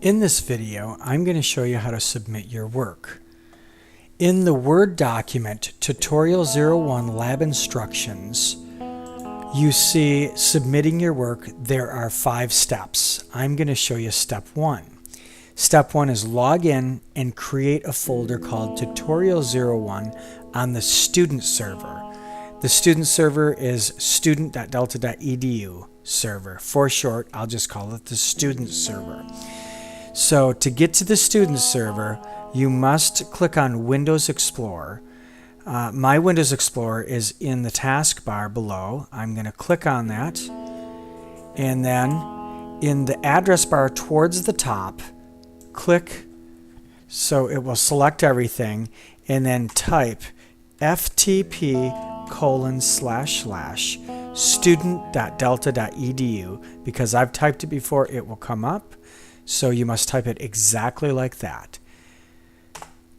In this video, I'm going to show you how to submit your work. In the Word document, Tutorial 01 Lab Instructions, you see submitting your work. There are 5 steps. I'm going to show you step 1. Step 1 is log in and create a folder called Tutorial 01 on the student server. The student server is student.delta.edu server. For short, I'll just call it the student server. So to get to the student server, you must click on Windows Explorer. My Windows Explorer is in the taskbar below. I'm going to click on that, and then in the address bar towards the top, click so it will select everything, and then type ftp://student.delta.edu. Because I've typed it before, it will come up. So you must type it exactly like that.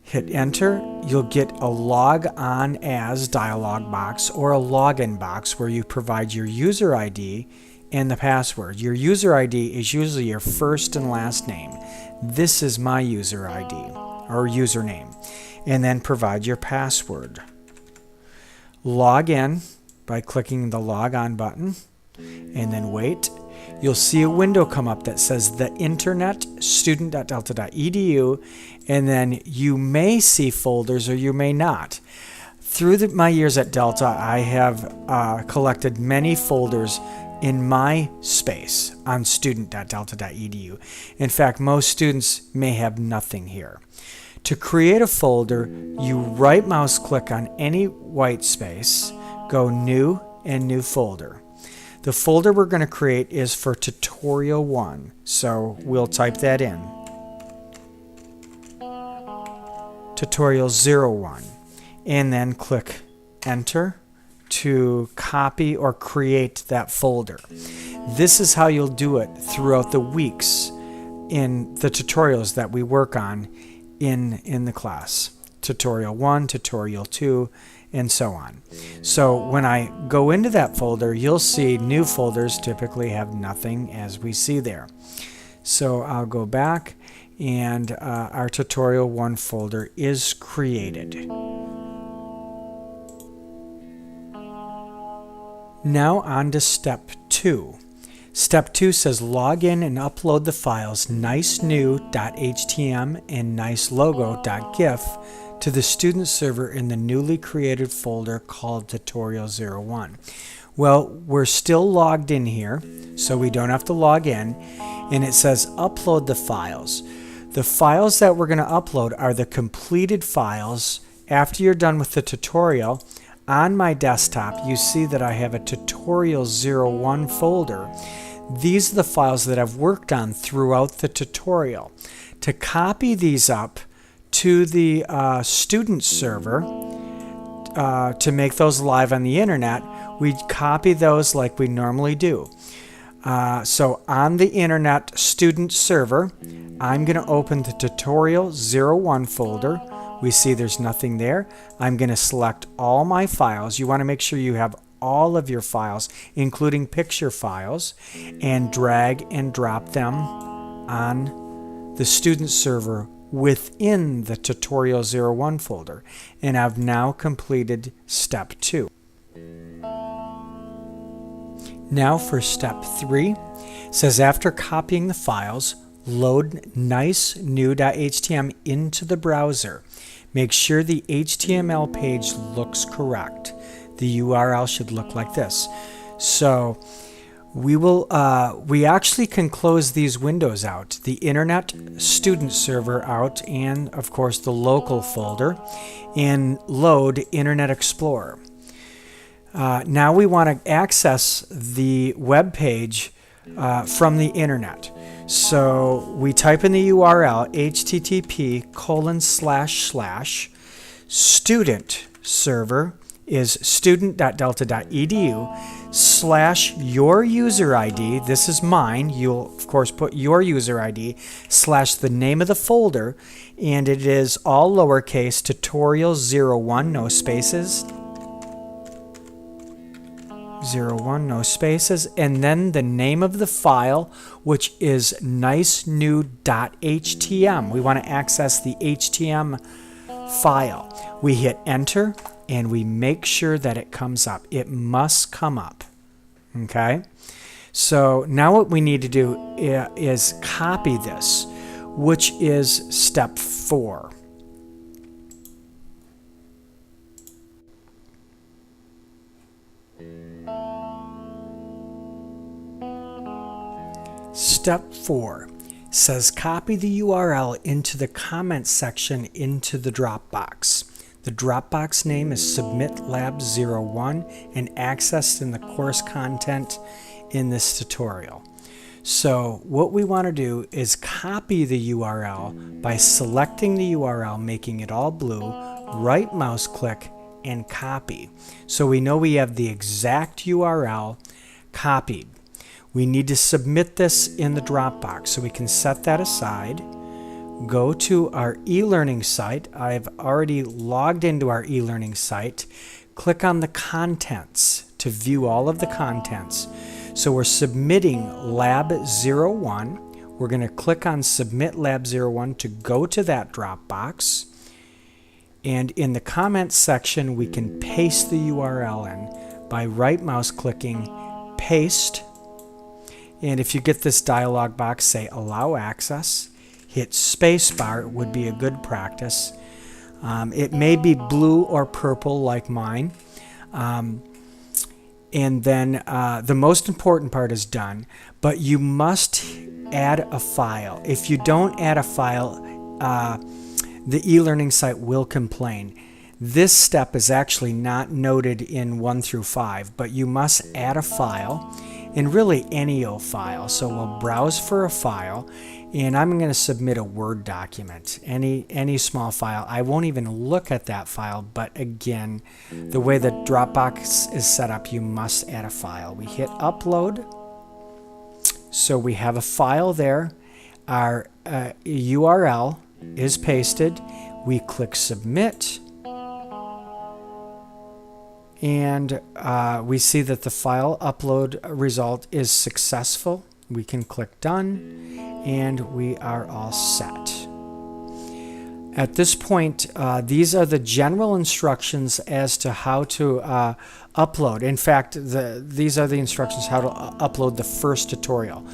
Hit enter. You'll get a log on as dialog box or a login box where you provide your user ID and the password. Your user ID is usually your first and last name. This is my user ID or username. And then provide your password. Log in by clicking the log on button and then wait. You'll see a window come up that says the internet student.delta.edu, and then you may see folders or you may not. Through my years at Delta, I have collected many folders in my space on student.delta.edu. In fact, most students may have nothing here. To create a folder, you right mouse click on any white space, go New and New Folder. The folder we're going to create is for Tutorial 1, so we'll type that in. Tutorial 01, and then click Enter to copy or create that folder. This is how you'll do it throughout the weeks in the tutorials that we work on in the class. Tutorial 1, Tutorial 2, and so on. So when I go into that folder, you'll see new folders typically have nothing, as we see there. So I'll go back, and our Tutorial 1 folder is created. Now on to step 2. Step 2 says log in and upload the files nicenew.htm and nicelogo.gif to the student server in the newly created folder called Tutorial 01. Well, we're still logged in here, so we don't have to log in, and it says upload the files. The files that we're going to upload are the completed files. After you're done with the tutorial, on my desktop you see that I have a Tutorial 01 folder. These are the files that I've worked on throughout the tutorial. To copy these up to the student server to make those live on the internet, we copy those like we normally do. So on the internet student server, I'm going to open the Tutorial 01 folder. We see there's nothing there. I'm going to select all my files. You want to make sure you have all of your files, including picture files, and drag and drop them on the student server within the Tutorial 01 folder. And I've now completed step 2. Now for step 3. It says after copying the files, load nicenew.htm into the browser. Make sure the HTML page looks correct. The URL should look like this. So we actually can close these windows out, the internet student server out, and of course the local folder, and load Internet Explorer. Now we want to access the web page from the internet. So we type in the URL http://student server is student.delta.edu/your user ID. This is mine. You'll of course put your user ID / the name of the folder, and it is all lowercase Tutorial 01, no spaces, 01, no spaces, and then the name of the file, which is nicenew.htm. We want to access the HTML file. We hit enter and we make sure that it comes up. It must come up. Okay? So now what we need to do is copy this, which is step 4. Step 4 says copy the URL into the comments section into the Dropbox. The Dropbox name is SubmitLab01 and accessed in the course content in this tutorial. So what we want to do is copy the URL by selecting the URL, making it all blue, right mouse click and copy. So we know we have the exact URL copied. We need to submit this in the Dropbox, so we can set that aside. Go to our e-learning site. I've already logged into our e-learning site. Click on the contents to view all of the contents. So we're submitting Lab 01. We're going to click on Submit Lab 01 to go to that Dropbox. And in the comments section, we can paste the URL in by right mouse clicking, paste. And if you get this dialog box, say Allow Access, hit spacebar would be a good practice. It may be blue or purple like mine. And then the most important part is done, but you must add a file. If you don't add a file, the e-learning site will complain. This step is actually not noted in 1 through 5, but you must add a file, and really any old file. So we'll browse for a file, and I'm going to submit a Word document, any small file. I won't even look at that file, but again, the way the Dropbox is set up, you must add a file. We hit upload, so we have a file there. Our URL is pasted. We click submit, and we see that the file upload result is successful. We can click done, and we are all set. At this point, these are the general instructions as to how to upload. In fact, these are the instructions how to upload the first tutorial.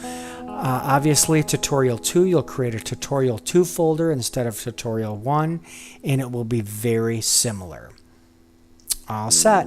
Obviously, tutorial 2, you'll create a tutorial 2 folder instead of tutorial 1, and it will be very similar. All set.